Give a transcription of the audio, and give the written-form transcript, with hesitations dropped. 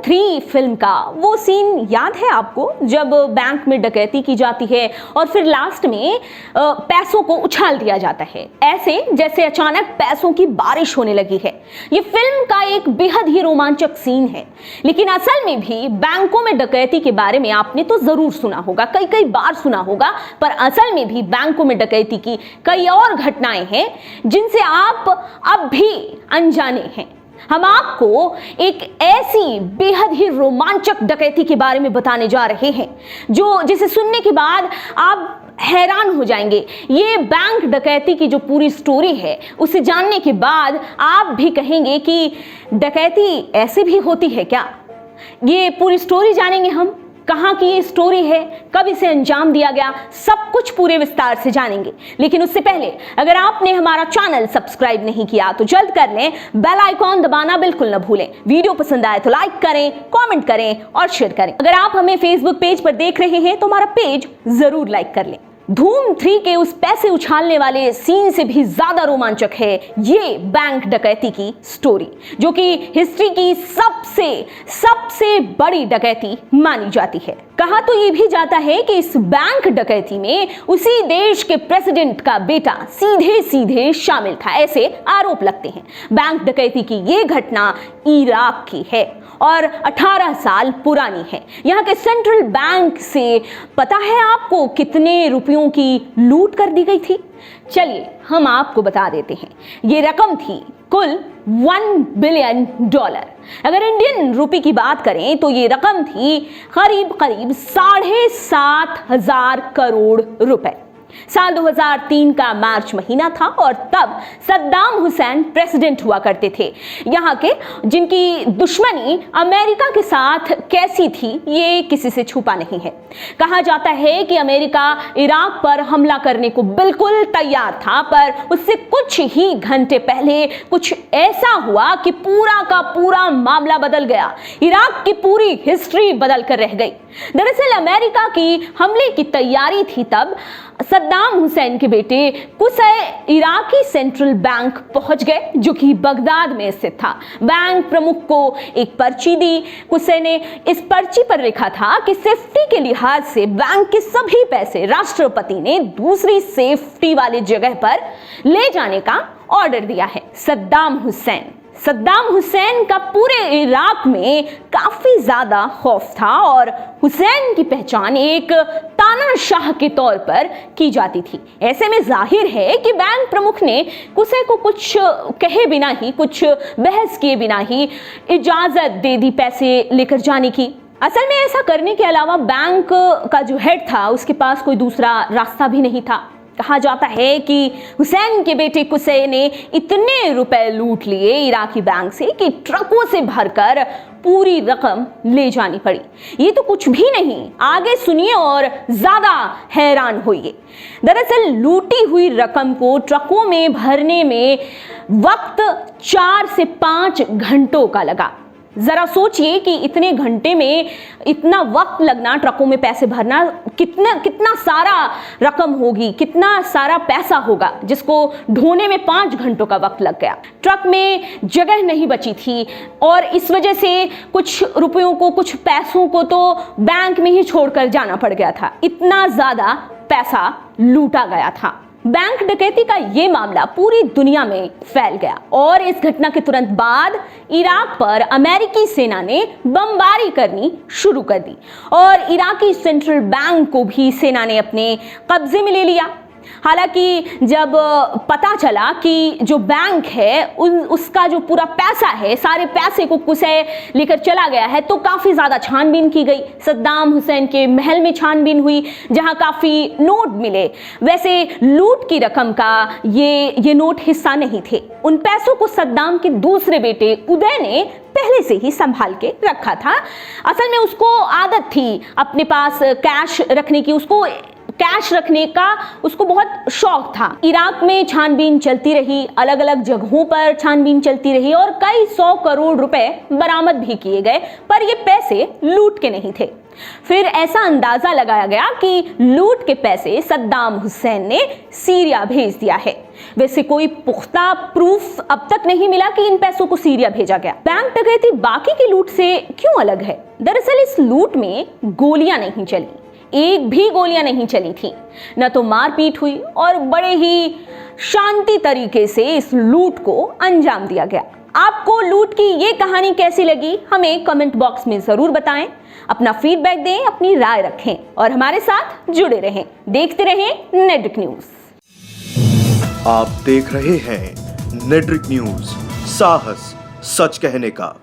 3 film का वो scene याद है आपको, जब बैंक में डकैती की जाती है और फिर लास्ट में पैसों को उछाल दिया जाता है, ऐसे जैसे अचानक पैसों की बारिश होने लगी है। ये फिल्म का एक बेहद ही रोमांचक सीन है, लेकिन असल में भी बैंकों में डकैती के बारे में आपने तो जरूर सुना होगा, कई बार सुना होगा, पर असल में भी बैंकों में डकैती की कई और घटनाएं हैं जिनसे आप अब भी अनजाने हैं। हम आपको एक ऐसी बेहद ही रोमांचक डकैती के बारे में बताने जा रहे हैं जिसे सुनने के बाद आप हैरान हो जाएंगे। ये बैंक डकैती की जो पूरी स्टोरी है उसे जानने के बाद आप भी कहेंगे कि डकैती ऐसे भी होती है क्या। ये पूरी स्टोरी जानेंगे हम, कहाँ की ये स्टोरी है, कब इसे अंजाम दिया गया, सब कुछ पूरे विस्तार से जानेंगे। लेकिन उससे पहले अगर आपने हमारा चैनल सब्सक्राइब नहीं किया तो जल्द कर लें, बेल आइकॉन दबाना बिल्कुल न भूलें। वीडियो पसंद आए तो लाइक करें, कमेंट करें और शेयर करें। अगर आप हमें फेसबुक पेज पर देख रहे हैं तो हमारा पेज जरूर लाइक कर लें। धूम 3 के उस पैसे उछालने वाले सीन से भी ज्यादा रोमांचक है ये बैंक डकैती की स्टोरी, जो कि हिस्ट्री की सबसे बड़ी डकैती मानी जाती है। कहा तो ये भी जाता है कि इस बैंक डकैती में उसी देश के प्रेसिडेंट का बेटा सीधे शामिल था, ऐसे आरोप लगते हैं। बैंक डकैती की ये घटना इराक की है और 18 साल पुरानी है। यहाँ के सेंट्रल बैंक से पता है आपको कितने रुपयों की लूट कर दी गई थी? चलिए हम आपको बता देते हैं। ये रकम थी कुल $1 बिलियन। अगर इंडियन रुपए की बात करें तो ये रकम थी करीब 7,500 करोड़ रुपए। साल 2003 का मार्च महीना था और तब सद्दाम हुसैन प्रेसिडेंट हुआ करते थे। यहाँ के जिनकी दुश्मनी अमेरिका के साथ कैसी थी ये किसी से छुपा नहीं है। कहा जाता है कि अमेरिका इराक पर हमला करने को बिल्कुल तैयार था, पर उससे कुछ ही घंटे पहले कुछ ऐसा हुआ कि पूरा का पूरा मामला बदल गया। इराक की पूरी हिस्ट्री बदल कर रह गई। दरअसल अमेरिका की हमले की तैयारी थी तब सद्दाम हुसैन के बेटे कुसै इराकी सेंट्रल बैंक पहुंच गए, जो कि बगदाद में स्थित था। बैंक प्रमुख को एक पर्ची दी। कुसै ने इस पर्ची पर लिखा था कि सेफ्टी के लिहाज से बैंक के सभी पैसे राष्ट्रपति ने दूसरी सेफ्टी वाली जगह पर ले जाने का ऑर्डर दिया है। सद्दाम हुसैन का पूरे इराक में काफी ज्यादा खौफ था और हुसैन की पहचान एक तानाशाह के तौर पर की जाती थी। ऐसे में जाहिर है कि बैंक प्रमुख ने कुसै को कुछ कहे बिना ही, कुछ बहस किए बिना ही इजाजत दे दी पैसे लेकर जाने की। असल में ऐसा करने के अलावा बैंक का जो हेड था उसके पास कोई दूसरा रास्ता भी नहीं था। कहा जाता है कि हुसैन के बेटे कुसै ने इतने रुपए लूट लिए इराकी बैंक से कि ट्रकों से भरकर पूरी रकम ले जानी पड़ी। ये तो कुछ भी नहीं, आगे सुनिए और ज्यादा हैरान होइए। दरअसल लूटी हुई रकम को ट्रकों में भरने में वक्त 4 से 5 घंटों का लगा। जरा सोचिए कि इतने घंटे में इतना वक्त लगना, ट्रकों में पैसे भरना, कितना सारा रकम होगी, कितना सारा पैसा होगा जिसको ढोने में 5 घंटों का वक्त लग गया। ट्रक में जगह नहीं बची थी और इस वजह से कुछ रुपयों को, कुछ पैसों को तो बैंक में ही छोड़कर जाना पड़ गया था। इतना ज्यादा पैसा लूटा गया था। बैंक डकैती का ये मामला पूरी दुनिया में फैल गया और इस घटना के तुरंत बाद इराक पर अमेरिकी सेना ने बमबारी करनी शुरू कर दी और इराकी सेंट्रल बैंक को भी सेना ने अपने कब्जे में ले लिया। हालांकि जब पता चला कि जो बैंक है उसका जो पूरा पैसा है, सारे पैसे को कुसै लेकर चला गया है, तो काफी ज्यादा छानबीन की गई। सद्दाम हुसैन के महल में छानबीन हुई जहां काफी नोट मिले। वैसे लूट की रकम का ये नोट हिस्सा नहीं थे। उन पैसों को सद्दाम के दूसरे बेटे उदय ने पहले से ही संभाल के रखा था। असल में उसको आदत थी अपने पास कैश रखने की, उसको बहुत शौक था। इराक में छानबीन चलती रही, अलग अलग जगहों पर छानबीन चलती रही और कई 100 करोड़ रुपए बरामद भी किए गए, पर ये पैसे लूट के नहीं थे। फिर ऐसा अंदाजा लगाया गया कि लूट के पैसे सद्दाम हुसैन ने सीरिया भेज दिया है। वैसे कोई पुख्ता प्रूफ अब तक नहीं मिला कि इन पैसों को सीरिया भेजा गया। बैंक डकैती बाकी की लूट से क्यों अलग है? दरअसल इस लूट में गोलियां नहीं चली, एक भी गोलियां नहीं चली थी, न तो मारपीट हुई और बड़े ही शांति तरीके से इस लूट को अंजाम दिया गया। आपको लूट की ये कहानी कैसी लगी हमें कमेंट बॉक्स में जरूर बताएं, अपना फीडबैक दें, अपनी राय रखें और हमारे साथ जुड़े रहें। देखते रहें नेड्रिक न्यूज। आप देख रहे हैं नेड्रिक न्यूज, साहस सच कहने का।